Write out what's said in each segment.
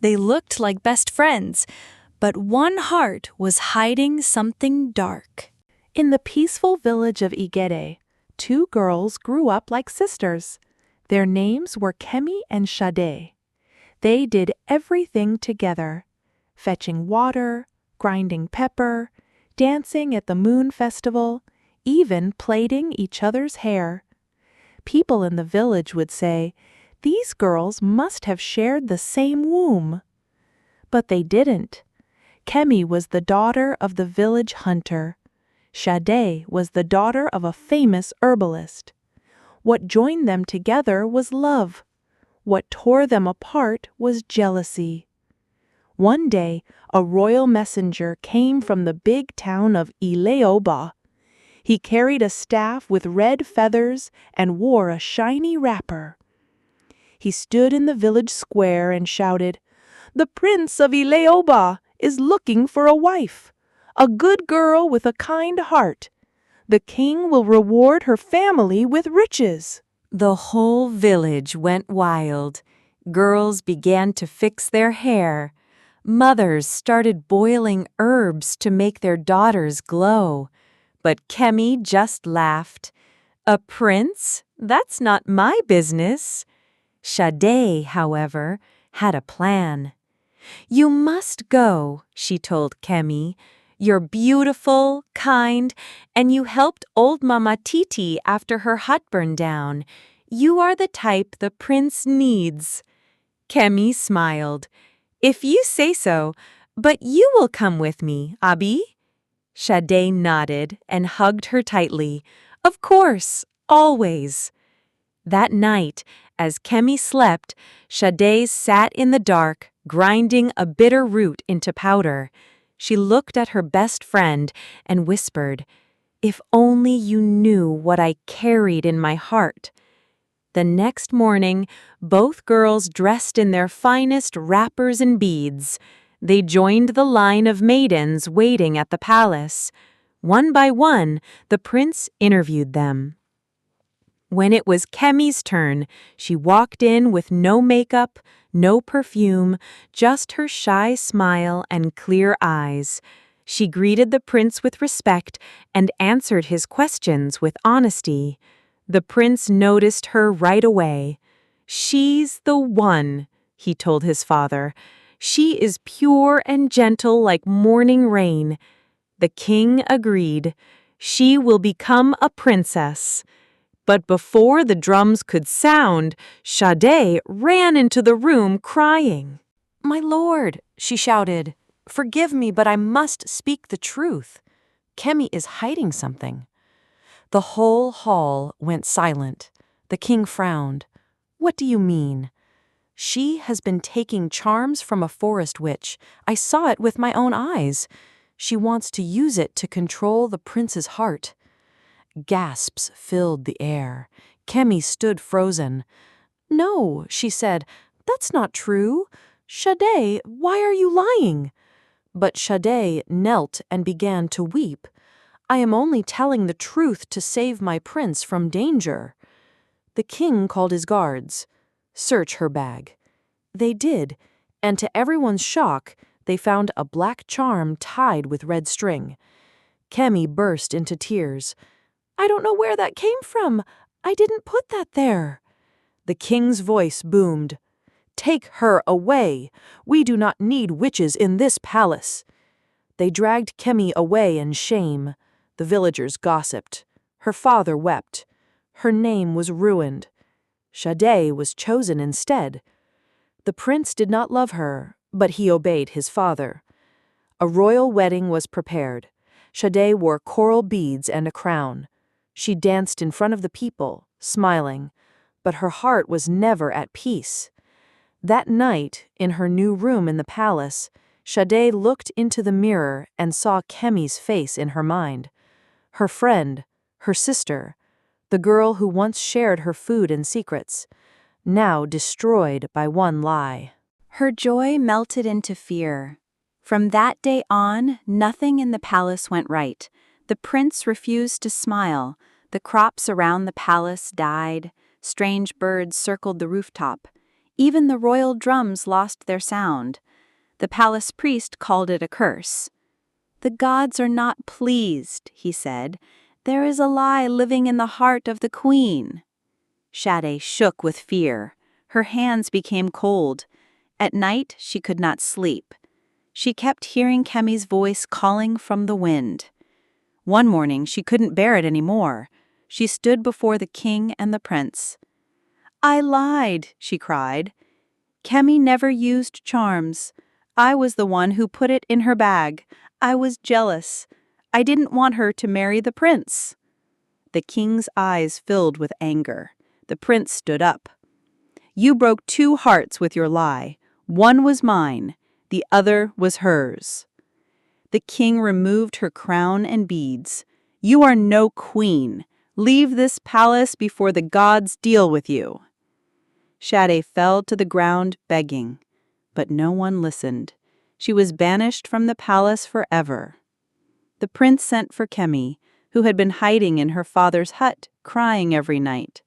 They looked like best friends, but one heart was hiding something dark. In the peaceful village of Igede, two girls grew up like sisters. Their names were Kemi and Ṣadé. They did everything together: fetching water, grinding pepper, dancing at the moon festival, even plaiting each other's hair. People in the village would say, "These girls must have shared the same womb." But they didn't. Kemi was the daughter of the village hunter. Ṣadé was the daughter of a famous herbalist. What joined them together was love. What tore them apart was jealousy. One day, a royal messenger came from the big town of Yoruba. He carried a staff with red feathers and wore a shiny wrapper. He stood in the village square and shouted, "The Prince of Yoruba is looking for a wife, a good girl with a kind heart. The king will reward her family with riches." The whole village went wild. Girls began to fix their hair. Mothers started boiling herbs to make their daughters glow. But Kemi just laughed. "A prince? That's not my business." Ṣadé, however, had a plan. "You must go," she told Kemi. "You're beautiful, kind, and you helped old Mama Titi after her hut burned down. You are the type the prince needs." Kemi smiled. "If you say so, but you will come with me, Abi?" Ṣadé nodded and hugged her tightly. "Of course, always." That night, as Kemi slept, Ṣadé sat in the dark, grinding a bitter root into powder. She looked at her best friend and whispered, "If only you knew what I carried in my heart." The next morning, both girls dressed in their finest wrappers and beads. They joined the line of maidens waiting at the palace. One by one, the prince interviewed them. When it was Kemi's turn, she walked in with no makeup, no perfume, just her shy smile and clear eyes. She greeted the prince with respect and answered his questions with honesty. The prince noticed her right away. "She's the one," he told his father. "She is pure and gentle like morning rain." The king agreed. "She will become a princess." But before the drums could sound, Ṣadé ran into the room crying. "My lord," she shouted, "forgive me, but I must speak the truth. Kemi is hiding something." The whole hall went silent. The king frowned. "What do you mean?" "She has been taking charms from a forest witch. I saw it with my own eyes. She wants to use it to control the prince's heart." Gasps filled the air. Kemi stood frozen. "No," she said, "that's not true. Ṣadé, why are you lying?" But Ṣadé knelt and began to weep. "I am only telling the truth to save my prince from danger." The king called his guards. "Search her bag." They did, and to everyone's shock, they found a black charm tied with red string. Kemi burst into tears. "I don't know where that came from. I didn't put that there." The king's voice boomed. "Take her away. We do not need witches in this palace." They dragged Kemi away in shame. The villagers gossiped. Her father wept. Her name was ruined. Ṣadé was chosen instead. The prince did not love her, but he obeyed his father. A royal wedding was prepared. Ṣadé wore coral beads and a crown. She danced in front of the people, smiling, but her heart was never at peace. That night, in her new room in the palace, Ṣadé looked into the mirror and saw Kemi's face in her mind. Her friend, her sister, the girl who once shared her food and secrets, now destroyed by one lie. Her joy melted into fear. From that day on, nothing in the palace went right. The prince refused to smile. The crops around the palace died. Strange birds circled the rooftop. Even the royal drums lost their sound. The palace priest called it a curse. "The gods are not pleased," he said. "There is a lie living in the heart of the queen." Ṣadé shook with fear. Her hands became cold. At night, she could not sleep. She kept hearing Kemi's voice calling from the wind. One morning, she couldn't bear it anymore. She stood before the king and the prince. "I lied," she cried. "Kemi never used charms. I was the one who put it in her bag. I was jealous. I didn't want her to marry the prince." The king's eyes filled with anger. The prince stood up. "You broke 2 hearts with your lie. One was mine, the other was hers." The king removed her crown and beads. "You are no queen. Leave this palace before the gods deal with you." Ṣadé fell to the ground begging, but no one listened. She was banished from the palace forever. The prince sent for Kemi, who had been hiding in her father's hut, crying every night.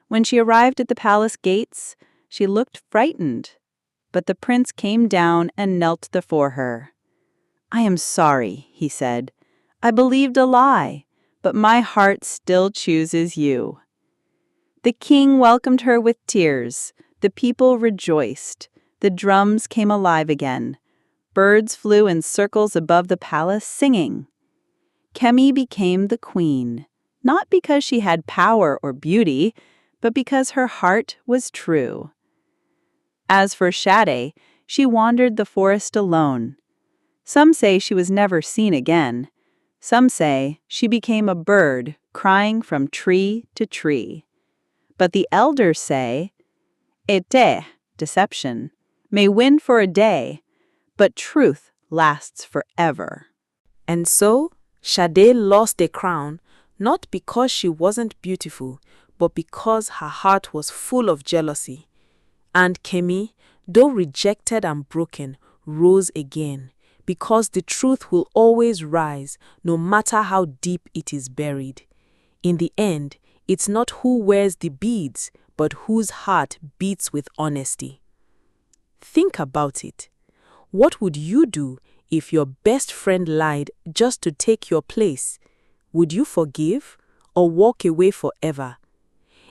When she arrived at the palace gates, she looked frightened, but the prince came down and knelt before her. "I am sorry," he said. "I believed a lie, but my heart still chooses you." The king welcomed her with tears. The people rejoiced. The drums came alive again. Birds flew in circles above the palace, singing. Kemi became the queen, not because she had power or beauty, but because her heart was true. As for Ṣadé, she wandered the forest alone. Some say she was never seen again. Some say she became a bird crying from tree to tree. But the elders say, "Ete," deception, may win for a day, but truth lasts forever. And so, Ṣadé lost a crown, not because she wasn't beautiful, but because her heart was full of jealousy. And Kemi, though rejected and broken, rose again, because the truth will always rise, no matter how deep it is buried. In the end, it's not who wears the beads, but whose heart beats with honesty. Think about it. What would you do if your best friend lied just to take your place? Would you forgive or walk away forever?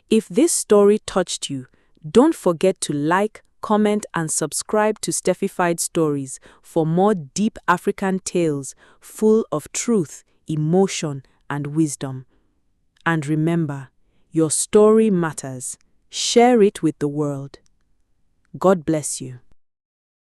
If this story touched you, don't forget to like, comment, and subscribe to Stephified Stories for more deep African tales full of truth, emotion, and wisdom. And remember, your story matters. Share it with the world. God bless you.